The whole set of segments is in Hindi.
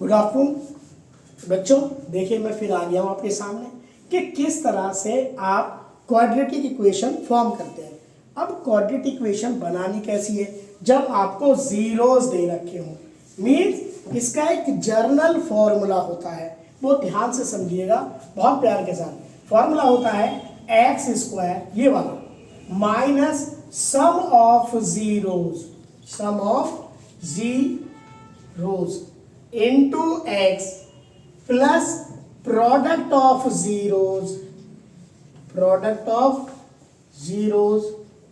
गुड आफ्टरनून बच्चों। देखिए मैं फिर आ गया हूँ आपके सामने कि किस तरह से आप क्वाड्रेटिक इक्वेशन फॉर्म करते हैं। अब क्वाड्रेटिक इक्वेशन बनानी कैसी है, जब आपको जीरोस दे रखे हों, मीन्स इसका एक जर्नल फॉर्मूला होता है, वो ध्यान से समझिएगा बहुत प्यार के साथ। फॉर्मूला होता है एक्स स्क्वायर ये वाला minus sum of zeros into x plus product of zeros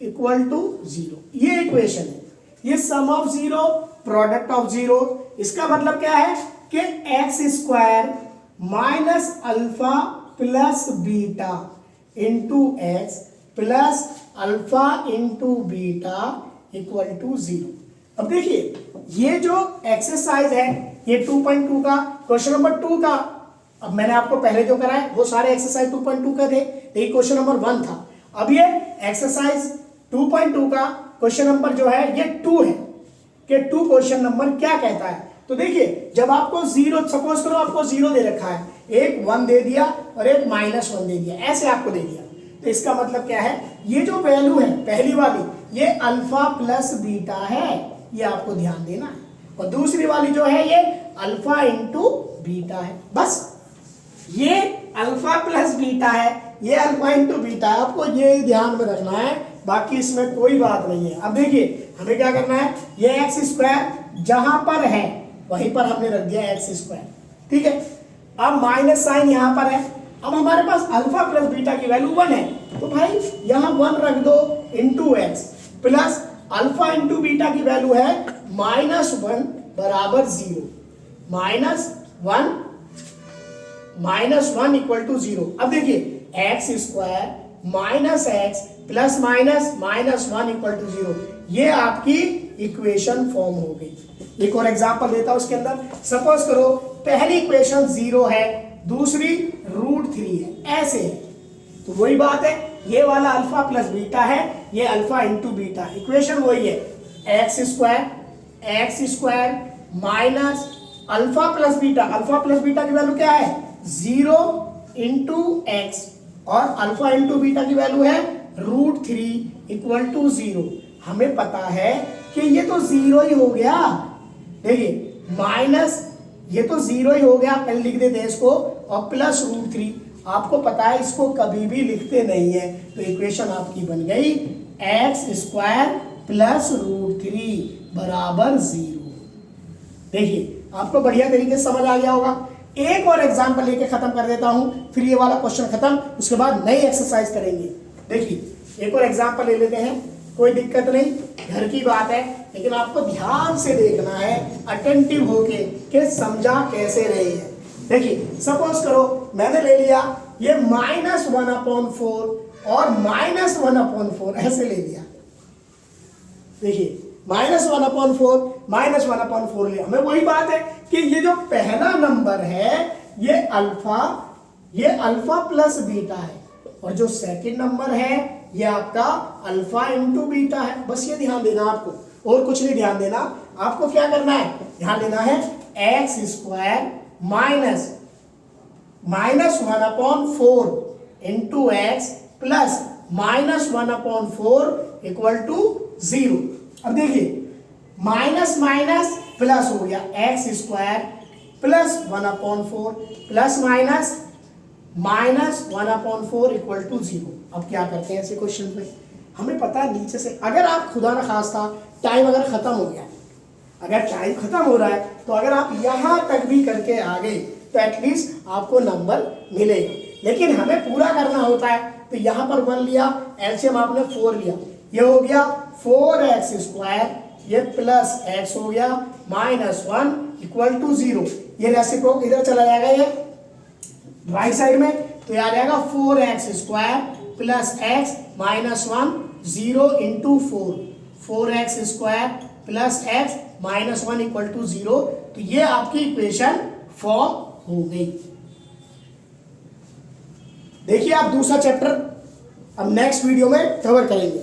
equal to zero. ये इक्वेशन है, ये sum of zero product of zero. इसका मतलब क्या है कि x square minus alpha plus beta into x plus alpha into beta equal to zero. अब देखिए ये जो एक्सरसाइज है ये 2.2 का क्वेश्चन नंबर 2 का, अब मैंने आपको पहले जो कराया वो सारे एक्सरसाइज 2.2 का थे, ये क्वेश्चन नंबर 1 था। अब ये एक्सरसाइज 2.2 का क्वेश्चन नंबर जो है ये 2 है कि 2 क्वेश्चन नंबर क्या कहता है। तो देखिए जब आपको जीरो, सपोज करो आपको जीरो दे रखा है, एक 1 दे दिया और एक -1 दे दिया, ऐसे आपको दे दिया, तो इसका मतलब क्या है, ये जो वैल्यू है पहली वाली ये अल्फा प्लस बीटा है, ये आपको ध्यान देना है, और दूसरी वाली जो है ये अल्फा इंटू बीटा है। बस ये अल्फा प्लस बीटा है, ये अल्फा इंटू बीटा है, आपको ये ध्यान में रखना है, बाकी इसमें कोई बात नहीं है। अब देखिए हमें क्या करना है, ये एक्स स्क्वायर जहां पर है वहीं पर हमने रख दिया एक्स स्क्वायर, ठीक है। अब माइनस साइन यहां पर है, अब हमारे पास अल्फा प्लस बीटा की वैल्यू 1 है, तो भाई यहां 1 रख दो into x plus alpha into beta की वैल्यू है -1 बराबर 0, -1 इक्वल टू 0। अब देखिए x square minus x plus minus -1 equal to 0, ये आपकी इक्वेशन फॉर्म हो गई। एक और एग्जांपल देता हूं उसके अंदर। सपोज करो पहली इक्वेशन 0 है, दूसरी √3 है, ऐसे है, तो वही बात है, ये वाला अल्फा प्लस बीटा है, ये अल्फा इंटू बीटा, इक्वेशन वही है, x square minus alpha plus beta की वैल्यू क्या है 0 इंटू एक्स, और अल्फा इंटू बीटा की वैल्यू है √3 इक्वल टू 0। हमें पता है कि ये तो 0 ही हो गया, देखिए माइनस ये तो 0 ही हो गया, पहले लिख देते हैं इसको, और प्लस √3, आपको पता है इसको कभी भी लिखते नहीं है, तो इक्वेशन आपकी बन गई एक्स स्क्वायर प्लस √3 बराबर 0। देखिए आपको बढ़िया तरीके से समझ आ गया होगा। एक और एग्जांपल लेके खत्म कर देता हूं, फिर ये वाला क्वेश्चन खत्म, उसके बाद नई एक्सरसाइज करेंगे। देखिए एक और एग्जांपल ले लेते हैं, कोई दिक्कत नहीं, घर की बात है, लेकिन आपको ध्यान से देखना है, अटेंटिव होके कि समझा कैसे रहे हैं। देखिए सपोज करो मैंने ले लिया ये -1/4 और -1/4 ऐसे ले लिया। देखिए -1/4 ले, हमें वही बात है कि ये जो पहला नंबर है ये अल्फा प्लस बीटा है, और जो सेकंड नंबर है ये आपका अल्फा इंटू बीटा है। बस ये ध्यान देना आपको, और कुछ नहीं ध्यान देना, आपको क्या करना है, ध्यान देना है x square -1/4 into x plus -1/4 equal to 0। अब देखिए माइनस माइनस प्लस हो गया, x square plus 1/4 plus -1/4 equal to 0। अब क्या करते हैं ऐसे क्वेश्चन में, हमें पता है नीचे से, अगर आप खुदा न खास्ता टाइम अगर खत्म हो गया, अगर टाइम खत्म हो रहा है, तो अगर आप यहां तक भी करके आ गए तो एटलीस्ट आपको नंबर मिलेगा, लेकिन हमें पूरा करना होता है, तो यहां पर 1 लिया, एलसीएम आपने 4 लिया, ये हो गया 4x स्क्वायर, ये प्लस x हो गया -1 इक्वल टू 0। ये रेसिप्रोक इधर चला जाएगा, ये राइट साइड में, तो ये आ जाएगा 4x square plus x -1 0 into 4x square plus x -1 equal to 0। तो ये आपकी इक्वेशन फॉर्म हो गई। देखिए आप दूसरा चैप्टर अब नेक्स्ट वीडियो में कवर करेंगे।